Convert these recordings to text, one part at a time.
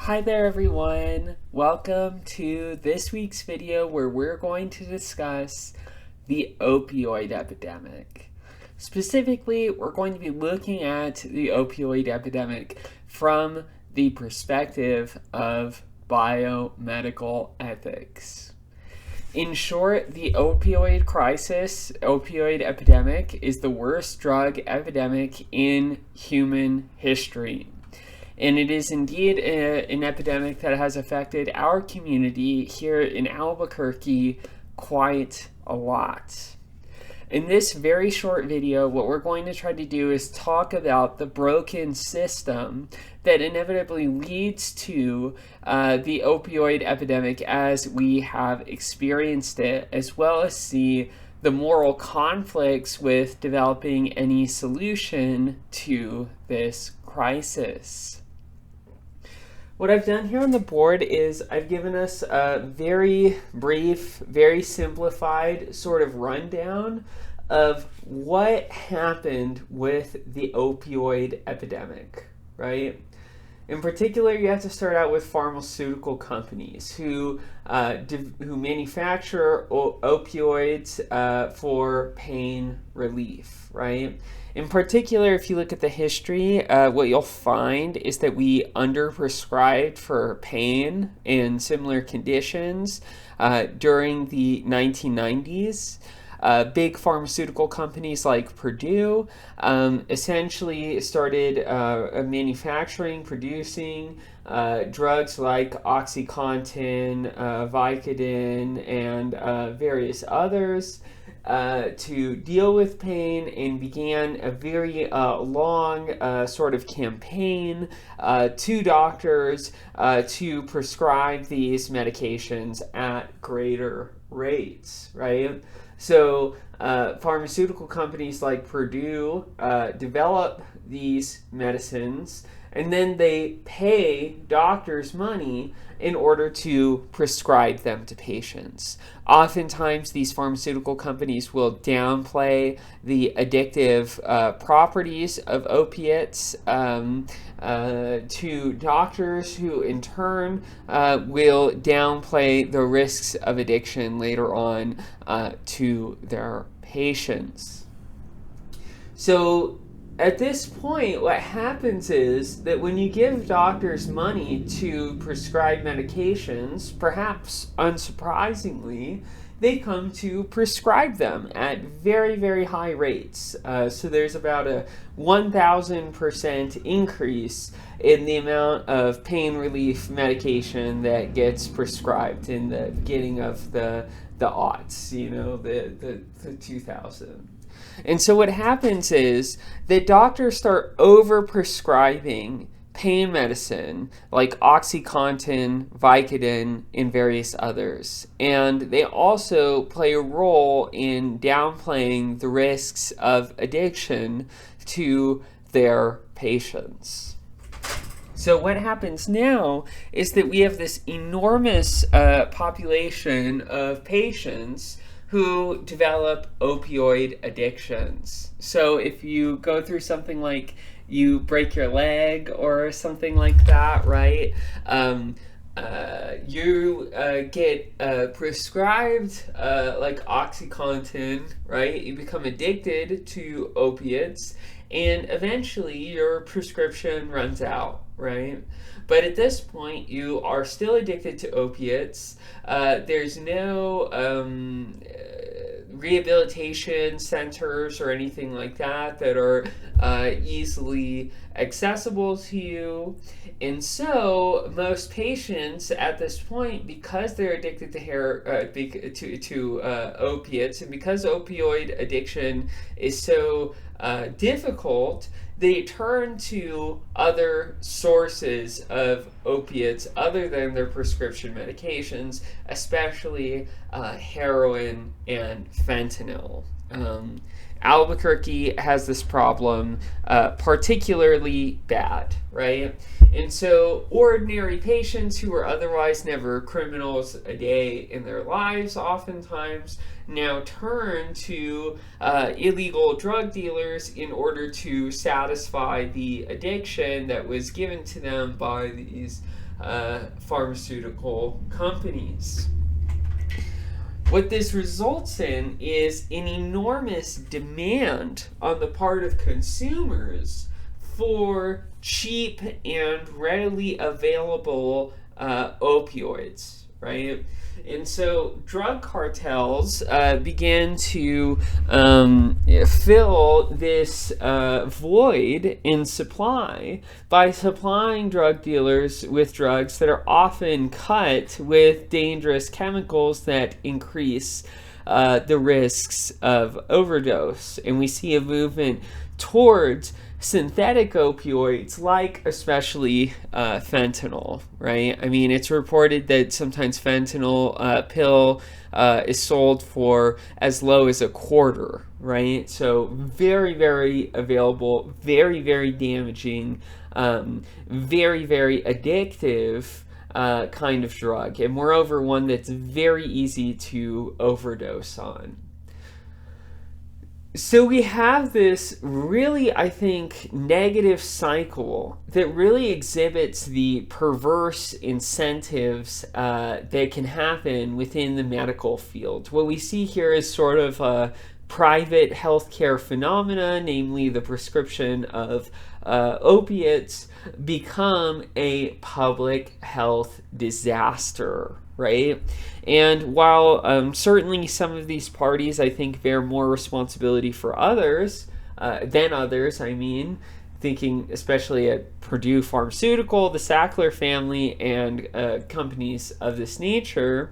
Hi there everyone, welcome to this week's video where we're going to discuss the opioid epidemic. Specifically, we're going to be looking at the opioid epidemic from the perspective of biomedical ethics. In short, the opioid crisis, opioid epidemic, is the worst drug epidemic in human history. And it is indeed an epidemic that has affected our community here in Albuquerque quite a lot. In this very short video, what we're going to try to do is talk about the broken system that inevitably leads to the opioid epidemic as we have experienced it, as well as see the moral conflicts with developing any solution to this crisis. What I've done here on the board is I've given us a very brief, very simplified sort of rundown of what happened with the opioid epidemic, right? In particular, you have to start out with pharmaceutical companies who manufacture opioids for pain relief, right? In particular, if you look at the history, what you'll find is that we underprescribed for pain and similar conditions during the 1990s. Big pharmaceutical companies like Purdue essentially started manufacturing, producing drugs like OxyContin, Vicodin, and various others to deal with pain, and began a very long sort of campaign to doctors to prescribe these medications at greater rates, right? So pharmaceutical companies like Purdue develop these medicines, and then they pay doctors money in order to prescribe them to patients. Oftentimes, these pharmaceutical companies will downplay the addictive properties of opiates to doctors, who in turn will downplay the risks of addiction later on to their patients. So at this point, what happens is that when you give doctors money to prescribe medications, perhaps unsurprisingly, they come to prescribe them at very, very high rates. So there's about a 1,000% increase in the amount of pain relief medication that gets prescribed in the beginning of the aughts, the 2000s. And so what happens is that doctors start over-prescribing pain medicine like OxyContin, Vicodin, and various others. And they also play a role in downplaying the risks of addiction to their patients. So what happens now is that we have this enormous population of patients who develop opioid addictions. So if you go through something like you break your leg or something like that, right? You get prescribed like OxyContin, right? You become addicted to opiates, and eventually your prescription runs out, right? But at this point, you are still addicted to opiates. There's no rehabilitation centers or anything like that are easily accessible to you. And so most patients at this point, because they're addicted to opiates, and because opioid addiction is so difficult, they turn to other sources of opiates other than their prescription medications, especially heroin and fentanyl. Um, Albuquerque has this problem particularly bad, right? And so, ordinary patients who were otherwise never criminals a day in their lives, oftentimes now turn to illegal drug dealers in order to satisfy the addiction that was given to them by these pharmaceutical companies. What this results in is an enormous demand on the part of consumers for cheap and readily available opioids, right? And so drug cartels began to fill this void in supply by supplying drug dealers with drugs that are often cut with dangerous chemicals that increase the risks of overdose. And we see a movement towards synthetic opioids, like especially fentanyl, right? I mean, it's reported that sometimes fentanyl pill is sold for as low as $0.25, right? So very, very available, very, very damaging, very, very addictive kind of drug, and moreover, one that's very easy to overdose on. So we have this really, I think, negative cycle that really exhibits the perverse incentives that can happen within the medical field. What we see here is sort of a private healthcare phenomena, namely the prescription of opiates, become a public health disaster, right? And while certainly some of these parties, I think, bear more responsibility for others than others, I mean, thinking especially at Purdue Pharmaceutical, the Sackler family, and companies of this nature,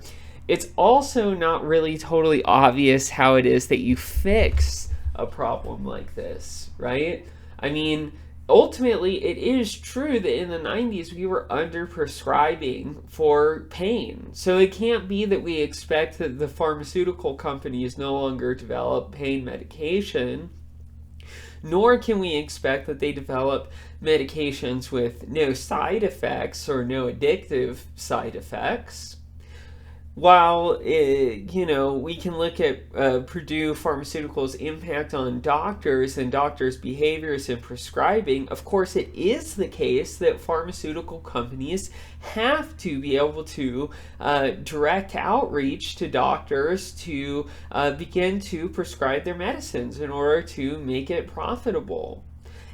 it's also not really totally obvious how it is that you fix a problem like this, right? I mean, ultimately, it is true that in the 90s we were under-prescribing for pain. So it can't be that we expect that the pharmaceutical companies no longer develop pain medication, nor can we expect that they develop medications with no side effects or no addictive side effects. While we can look at Purdue Pharmaceuticals' impact on doctors and doctors' behaviors in prescribing, of course it is the case that pharmaceutical companies have to be able to direct outreach to doctors to begin to prescribe their medicines in order to make it profitable.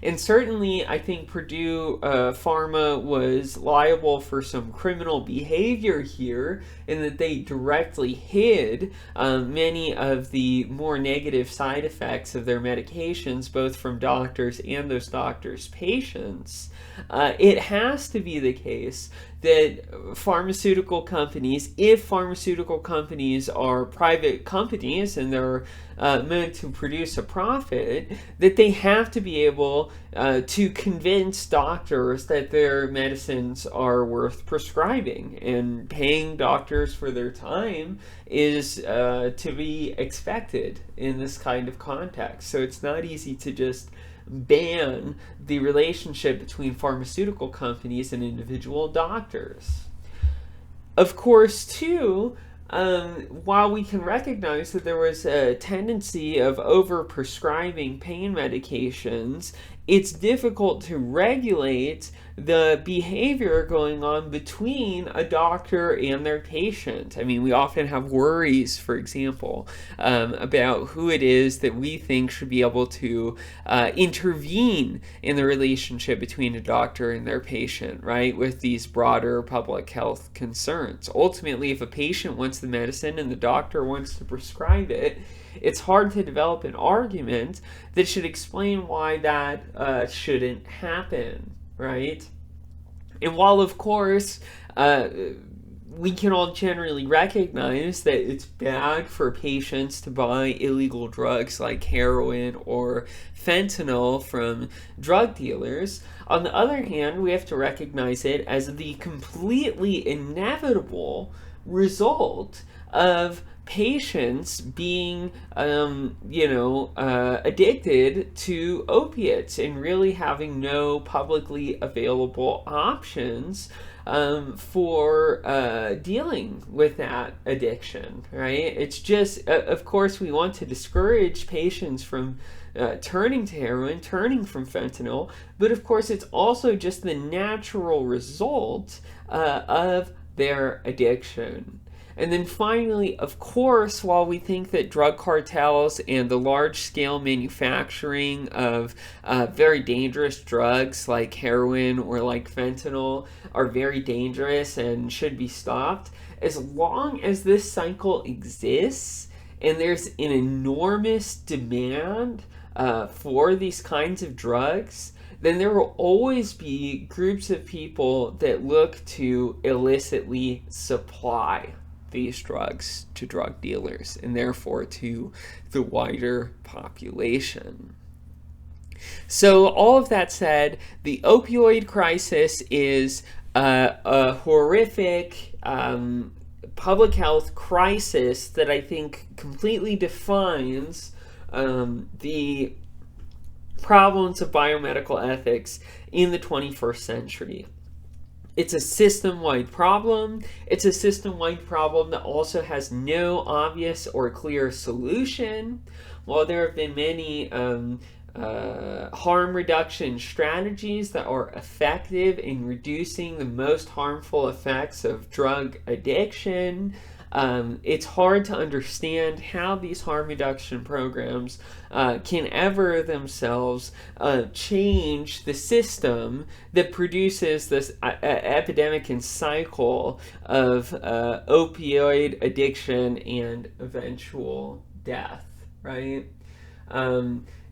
And certainly, I think Purdue Pharma was liable for some criminal behavior here in that they directly hid many of the more negative side effects of their medications, both from doctors and those doctors' patients. It has to be the case that pharmaceutical companies, if pharmaceutical companies are private companies and they're meant to produce a profit, that they have to be able to convince doctors that their medicines are worth prescribing. And paying doctors for their time is to be expected in this kind of context. So it's not easy to just ban the relationship between pharmaceutical companies and individual doctors. Of course, too, while we can recognize that there was a tendency of over-prescribing pain medications, it's difficult to regulate the behavior going on between a doctor and their patient. I mean, we often have worries, for example, about who it is that we think should be able to intervene in the relationship between a doctor and their patient, right, with these broader public health concerns. Ultimately, if a patient wants the medicine and the doctor wants to prescribe it, it's hard to develop an argument that should explain why that shouldn't happen, right? And while, of course, we can all generally recognize that it's bad for patients to buy illegal drugs like heroin or fentanyl from drug dealers, on the other hand, we have to recognize it as the completely inevitable result of patients being, addicted to opiates and really having no publicly available options for dealing with that addiction, right? It's just, of course, we want to discourage patients from turning to heroin, turning from fentanyl, but of course, it's also just the natural result of their addiction. And then finally, of course, while we think that drug cartels and the large-scale manufacturing of very dangerous drugs like heroin or like fentanyl are very dangerous and should be stopped, as long as this cycle exists and there's an enormous demand for these kinds of drugs, then there will always be groups of people that look to illicitly supply these drugs to drug dealers and therefore to the wider population. So all of that said, the opioid crisis is a horrific public health crisis that I think completely defines the problems of biomedical ethics in the 21st century. It's a system-wide problem. It's a system-wide problem that also has no obvious or clear solution. While there have been many harm reduction strategies that are effective in reducing the most harmful effects of drug addiction, it's hard to understand how these harm reduction programs can ever themselves change the system that produces this epidemic and cycle of opioid addiction and eventual death, right?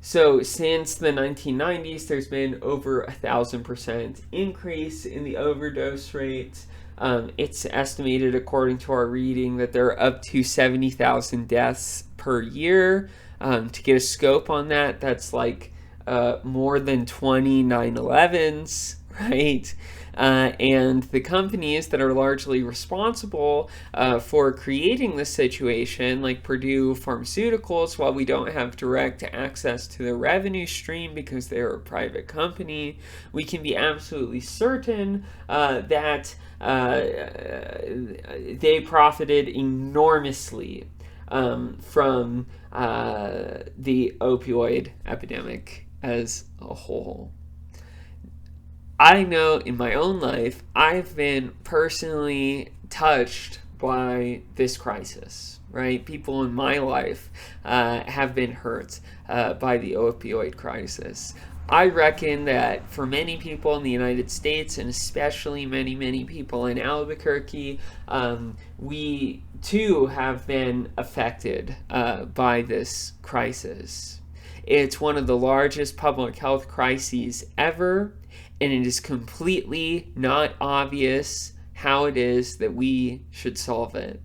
So since the 1990s, there's been over 1,000% increase in the overdose rates. It's estimated, according to our reading, that there are up to 70,000 deaths per year. To get a scope on that, that's like more than 20 9/11s, right? And the companies that are largely responsible for creating this situation, like Purdue Pharmaceuticals, while we don't have direct access to the revenue stream because they're a private company, we can be absolutely certain that they profited enormously from the opioid epidemic as a whole. I know in my own life, I've been personally touched by this crisis, right? People in my life have been hurt by the opioid crisis. I reckon that for many people in the United States, and especially many, many people in Albuquerque, we too have been affected by this crisis. It's one of the largest public health crises ever, and it is completely not obvious how it is that we should solve it.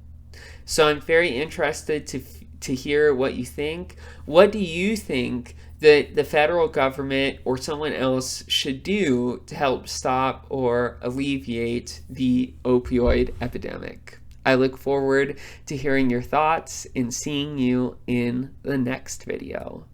So I'm very interested to hear what you think. What do you think that the federal government or someone else should do to help stop or alleviate the opioid epidemic? I look forward to hearing your thoughts and seeing you in the next video.